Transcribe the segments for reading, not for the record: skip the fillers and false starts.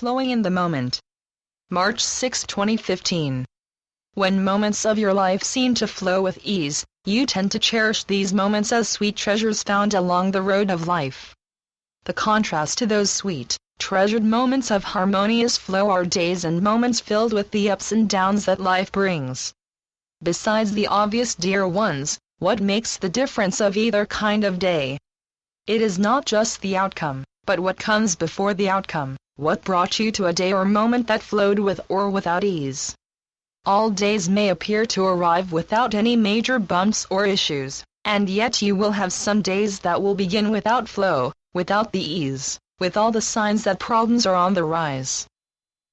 flowing in the moment. March 6, 2015. When moments of your life seem to flow with ease, you tend to cherish these moments as sweet treasures found along the road of life. The contrast to those sweet, treasured moments of harmonious flow are days and moments filled with the ups and downs that life brings. Besides the obvious, dear ones, what makes the difference of either kind of day? It is not just the outcome, but what comes before the outcome, what brought you to a day or moment that flowed with or without ease. All days may appear to arrive without any major bumps or issues, and yet you will have some days that will begin without flow, without the ease, with all the signs that problems are on the rise.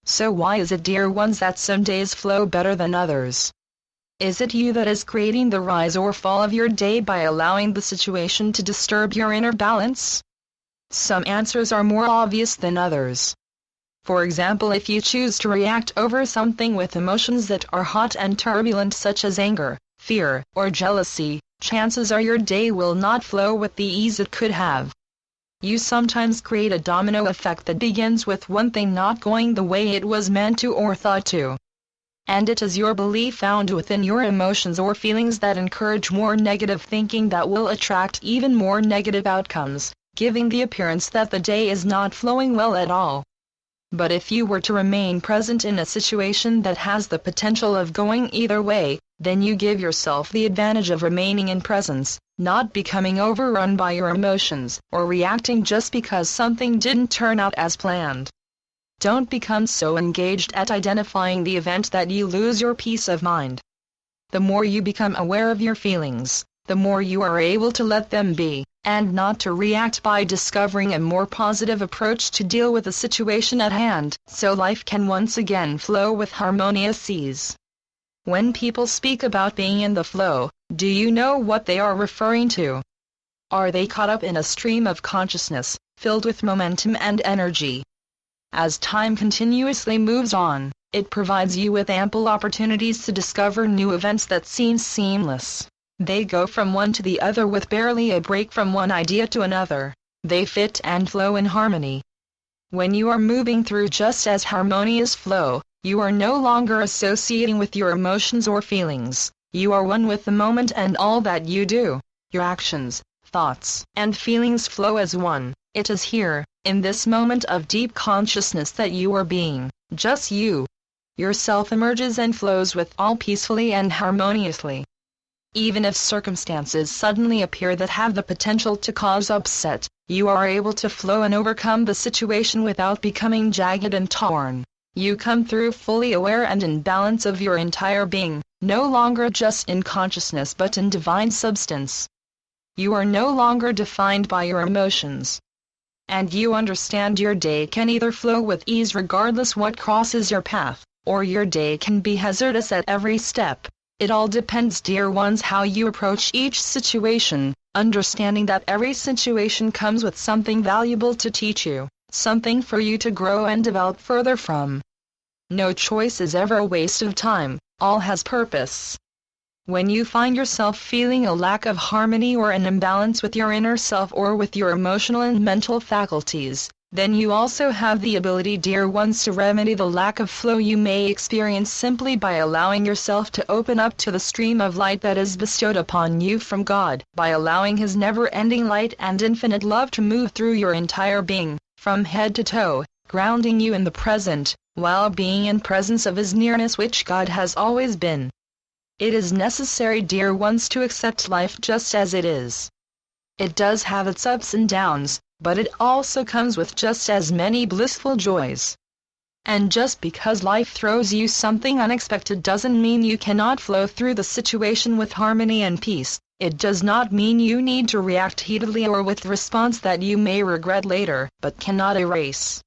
So why is it, dear ones, that some days flow better than others? Is it you that is creating the rise or fall of your day by allowing the situation to disturb your inner balance? Some answers are more obvious than others. For example, if you choose to react over something with emotions that are hot and turbulent, such as anger, fear, or jealousy, chances are your day will not flow with the ease it could have. You sometimes create a domino effect that begins with one thing not going the way it was meant to or thought to. And it is your belief found within your emotions or feelings that encourage more negative thinking that will attract even more negative outcomes, giving the appearance that the day is not flowing well at all. But if you were to remain present in a situation that has the potential of going either way, then you give yourself the advantage of remaining in presence, not becoming overrun by your emotions, or reacting just because something didn't turn out as planned. Don't become so engaged at identifying the event that you lose your peace of mind. The more you become aware of your feelings, the more you are able to let them be, and not to react by discovering a more positive approach to deal with the situation at hand, so life can once again flow with harmonious ease. When people speak about being in the flow, do you know what they are referring to? Are they caught up in a stream of consciousness, filled with momentum and energy? As time continuously moves on, it provides you with ample opportunities to discover new events that seem seamless. They go from one to the other with barely a break from one idea to another. They fit and flow in harmony. When you are moving through just as harmonious flow, you are no longer associating with your emotions or feelings. You are one with the moment, and all that you do, your actions, thoughts, and feelings flow as one. It is here, in this moment of deep consciousness, that you are being, just you. Yourself emerges and flows with all peacefully and harmoniously. Even if circumstances suddenly appear that have the potential to cause upset, you are able to flow and overcome the situation without becoming jagged and torn. You come through fully aware and in balance of your entire being, no longer just in consciousness but in divine substance. You are no longer defined by your emotions. And you understand your day can either flow with ease regardless what crosses your path, or your day can be hazardous at every step. It all depends, dear ones, how you approach each situation, understanding that every situation comes with something valuable to teach you, something for you to grow and develop further from. No choice is ever a waste of time, all has purpose. When you find yourself feeling a lack of harmony or an imbalance with your inner self or with your emotional and mental faculties, then you also have the ability, dear ones, to remedy the lack of flow you may experience simply by allowing yourself to open up to the stream of light that is bestowed upon you from God, by allowing His never-ending light and infinite love to move through your entire being, from head to toe, grounding you in the present, while being in presence of His nearness, which God has always been. It is necessary, dear ones, to accept life just as it is. It does have its ups and downs, but it also comes with just as many blissful joys. And just because life throws you something unexpected doesn't mean you cannot flow through the situation with harmony and peace. It does not mean you need to react heatedly or with response that you may regret later, but cannot erase.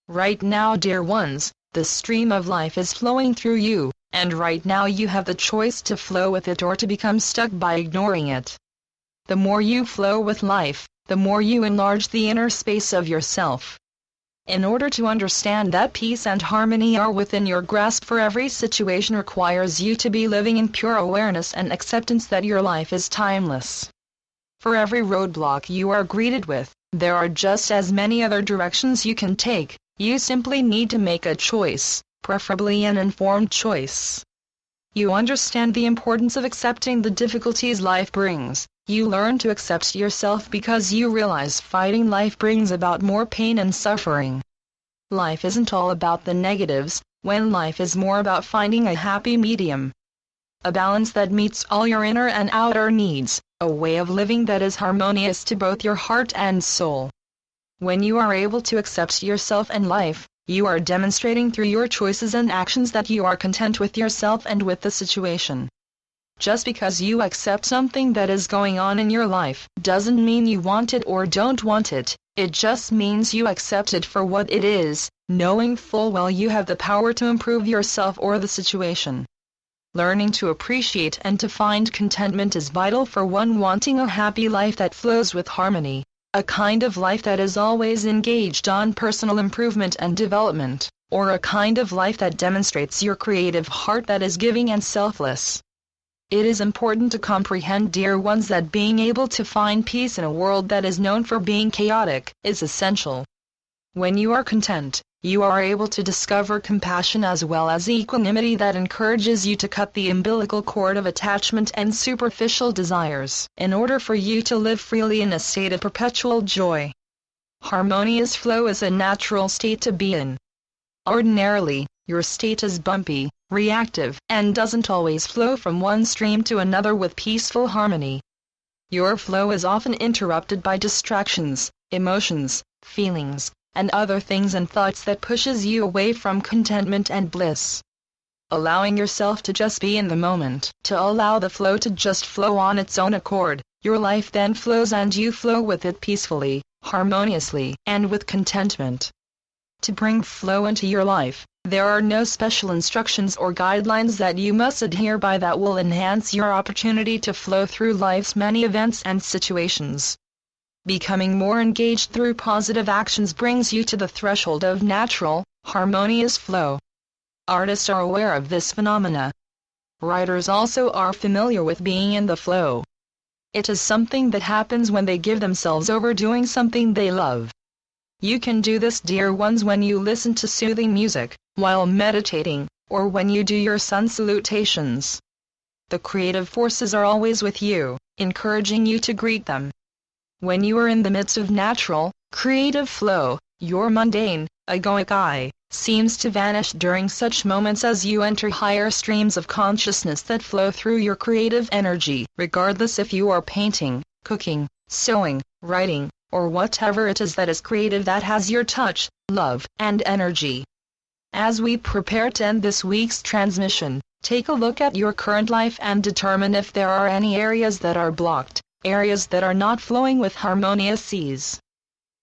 Right now, dear ones, the stream of life is flowing through you, and right now you have the choice to flow with it or to become stuck by ignoring it. The more you flow with life, the more you enlarge the inner space of yourself. In order to understand that peace and harmony are within your grasp, for every situation requires you to be living in pure awareness and acceptance that your life is timeless. For every roadblock you are greeted with, there are just as many other directions you can take, You simply need to make a choice, preferably an informed choice. You understand the importance of accepting the difficulties life brings. You learn to accept yourself because you realize fighting life brings about more pain and suffering. Life isn't all about the negatives, when life is more about finding a happy medium. A balance that meets all your inner and outer needs, a way of living that is harmonious to both your heart and soul. When you are able to accept yourself and life, you are demonstrating through your choices and actions that you are content with yourself and with the situation. Just because you accept something that is going on in your life doesn't mean you want it or don't want it, it just means you accept it for what it is, knowing full well you have the power to improve yourself or the situation. Learning to appreciate and to find contentment is vital for one wanting a happy life that flows with harmony, a kind of life that is always engaged on personal improvement and development, or a kind of life that demonstrates your creative heart that is giving and selfless. It is important to comprehend, dear ones, that being able to find peace in a world that is known for being chaotic is essential. When you are content, you are able to discover compassion as well as equanimity that encourages you to cut the umbilical cord of attachment and superficial desires, in order for you to live freely in a state of perpetual joy. Harmonious flow is a natural state to be in. Ordinarily, your state is bumpy, reactive, and doesn't always flow from one stream to another with peaceful harmony. Your flow is often interrupted by distractions, emotions, feelings, and other things and thoughts that pushes you away from contentment and bliss. Allowing yourself to just be in the moment, to allow the flow to just flow on its own accord, your life then flows and you flow with it peacefully, harmoniously, and with contentment. To bring flow into your life, there are no special instructions or guidelines that you must adhere by that will enhance your opportunity to flow through life's many events and situations. Becoming more engaged through positive actions brings you to the threshold of natural, harmonious flow. Artists are aware of this phenomena. Writers also are familiar with being in the flow. It is something that happens when they give themselves over doing something they love. You can do this, dear ones, when you listen to soothing music, while meditating, or when you do your sun salutations. The creative forces are always with you, encouraging you to greet them. When you are in the midst of natural, creative flow, your mundane, egoic I seems to vanish during such moments as you enter higher streams of consciousness that flow through your creative energy, regardless if you are painting, cooking, sewing, writing, or whatever it is that is creative that has your touch, love, and energy. As we prepare to end this week's transmission, take a look at your current life and determine if there are any areas that are blocked, areas that are not flowing with harmonious ease.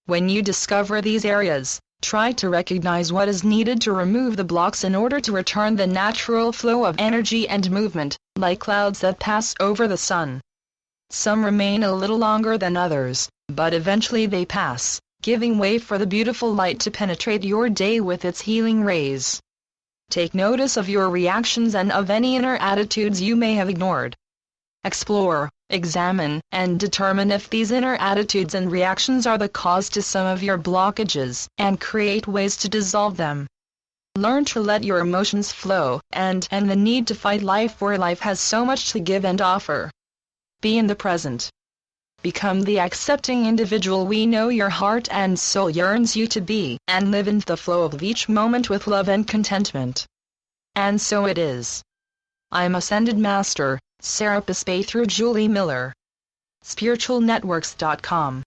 When you discover these areas, try to recognize what is needed to remove the blocks in order to return the natural flow of energy and movement, like clouds that pass over the sun. Some remain a little longer than others, but eventually they pass, giving way for the beautiful light to penetrate your day with its healing rays. Take notice of your reactions and of any inner attitudes you may have ignored. Explore, examine, and determine if these inner attitudes and reactions are the cause to some of your blockages, and create ways to dissolve them. Learn to let your emotions flow, and the need to fight life where life has so much to give and offer. Be in the present. Become the accepting individual we know your heart and soul yearns you to be, and live in the flow of each moment with love and contentment. And so it is. I'm Ascended Master, Serapis Bey through Julie Miller. SpiritualNetworks.com